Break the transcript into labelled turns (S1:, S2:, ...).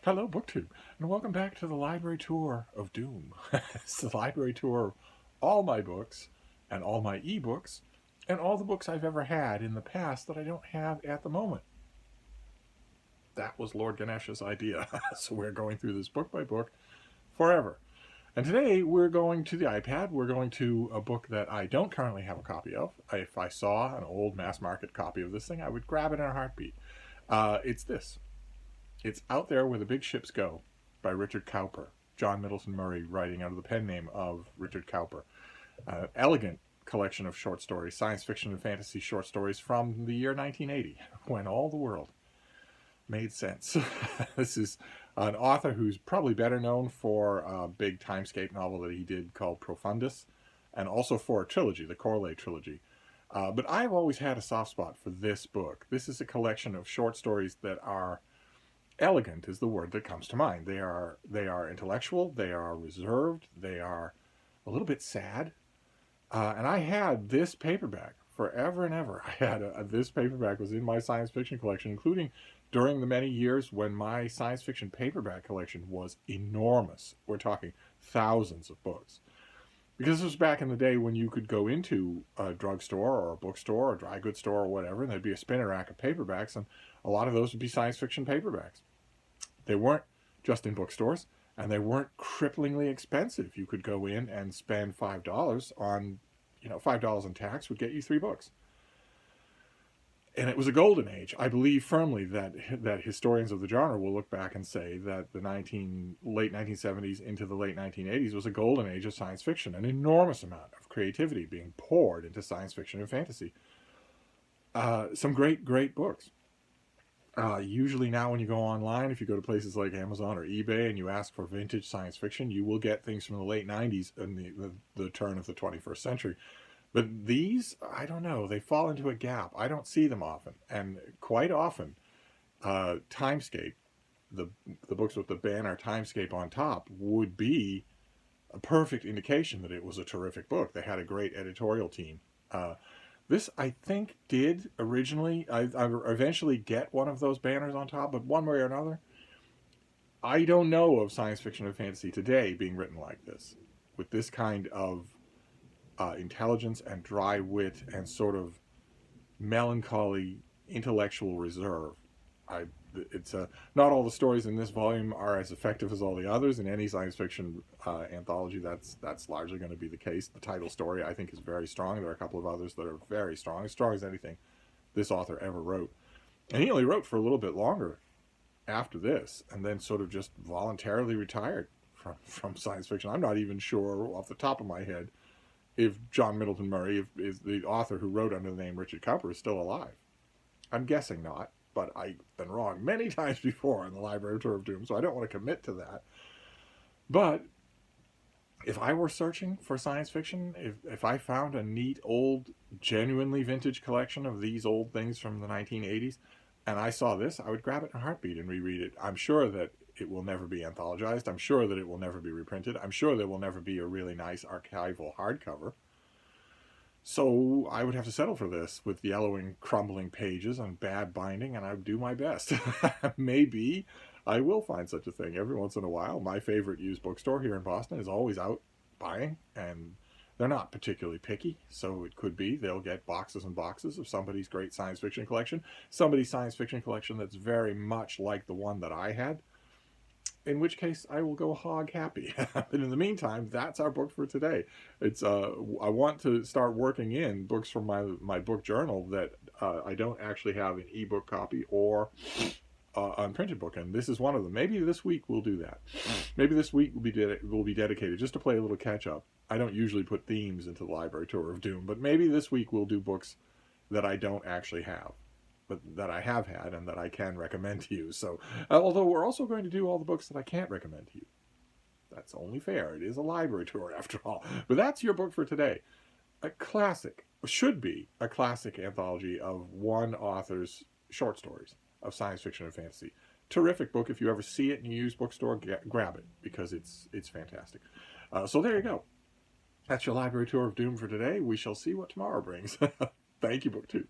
S1: Hello, BookTube, and welcome back to the library tour of Doom. It's the library tour of all my books and all my ebooks and all the books I've ever had in the past that I don't have at the moment. That was Lord Ganesha's idea. So we're going through this book by book forever. And today we're going to the iPad. We're going to a book that I don't currently have a copy of. If I saw an old mass market copy of this thing, I would grab it in a heartbeat. It's this. It's Out There Where the Big Ships Go by Richard Cowper. John Middleton Murray writing under the pen name of Richard Cowper. Elegant collection of short stories, science fiction and fantasy short stories from the year 1980, when all the world made sense. This is an author who's probably better known for a big timescape novel that he did called Profundus, and also for a trilogy, the Corley trilogy. But I've always had a soft spot for this book. This is a collection of short stories that are elegant is the word that comes to mind. They are intellectual, they are reserved, they are a little bit sad. And I had this paperback forever and ever. I had this paperback was in my science fiction collection, including during the many years when my science fiction paperback collection was enormous. We're talking thousands of books. Because this was back in the day when you could go into a drugstore or a bookstore or a dry goods store or whatever, and there'd be a spinner rack of paperbacks, and a lot of those would be science fiction paperbacks. They weren't just in bookstores, and they weren't cripplingly expensive. You could go in and spend $5 on, $5 in tax would get you 3 books. And it was a golden age. I believe firmly that historians of the genre will look back and say that the late 1970s into the late 1980s was a golden age of science fiction. An enormous amount of creativity being poured into science fiction and fantasy. Some great books. Usually now when you go online, if you go to places like Amazon or eBay and you ask for vintage science fiction, you will get things from the late 90s and the turn of the 21st century. But these, I don't know, they fall into a gap. I don't see them often. And quite often, Timescape, the books with the banner Timescape on top, would be a perfect indication that it was a terrific book. They had a great editorial team. This, I think, did originally, I eventually get one of those banners on top, but one way or another, I don't know of science fiction or fantasy today being written like this, with this kind of intelligence and dry wit and sort of melancholy intellectual reserve. Not all the stories in this volume are as effective as all the others. In any science fiction anthology, that's largely going to be the case. The title story, I think, is very strong. There are a couple of others that are very strong as anything this author ever wrote. And he only wrote for a little bit longer after this, and then sort of just voluntarily retired from science fiction. I'm not even sure off the top of my head if John Middleton Murray, is the author who wrote under the name Richard Cowper, is still alive. I'm guessing not, but I've been wrong many times before in the Library Tour of Doom, so I don't want to commit to that. But if I were searching for science fiction, if I found a neat, old, genuinely vintage collection of these old things from the 1980s, and I saw this, I would grab it in a heartbeat and reread it. I'm sure that it will never be anthologized. I'm sure that it will never be reprinted. I'm sure there will never be a really nice archival hardcover. So I would have to settle for this with yellowing, crumbling pages and bad binding, and I would do my best. Maybe I will find such a thing every once in a while. My favorite used bookstore here in Boston is always out buying, and they're not particularly picky, so it could be they'll get boxes and boxes of somebody's great science fiction collection, somebody's science fiction collection that's very much like the one that I had, in which case I will go hog happy. But in the meantime, that's our book for today. It's I want to start working in books from my book journal that I don't actually have an ebook copy or unprinted book, and this is one of them. Maybe this week we'll do that. Maybe this week will be dedicated just to play a little catch up. I don't usually put themes into the Library Tour of Doom, but maybe this week we'll do books that I don't actually have, but that I have had and that I can recommend to you. So, although we're also going to do all the books that I can't recommend to you. That's only fair. It is a library tour after all. But that's your book for today. A classic, should be a classic anthology of one author's short stories of science fiction and fantasy. Terrific book. If you ever see it in a used bookstore, grab it, because it's fantastic. So there you go. That's your Library Tour of Doom for today. We shall see what tomorrow brings. Thank you, BookTube.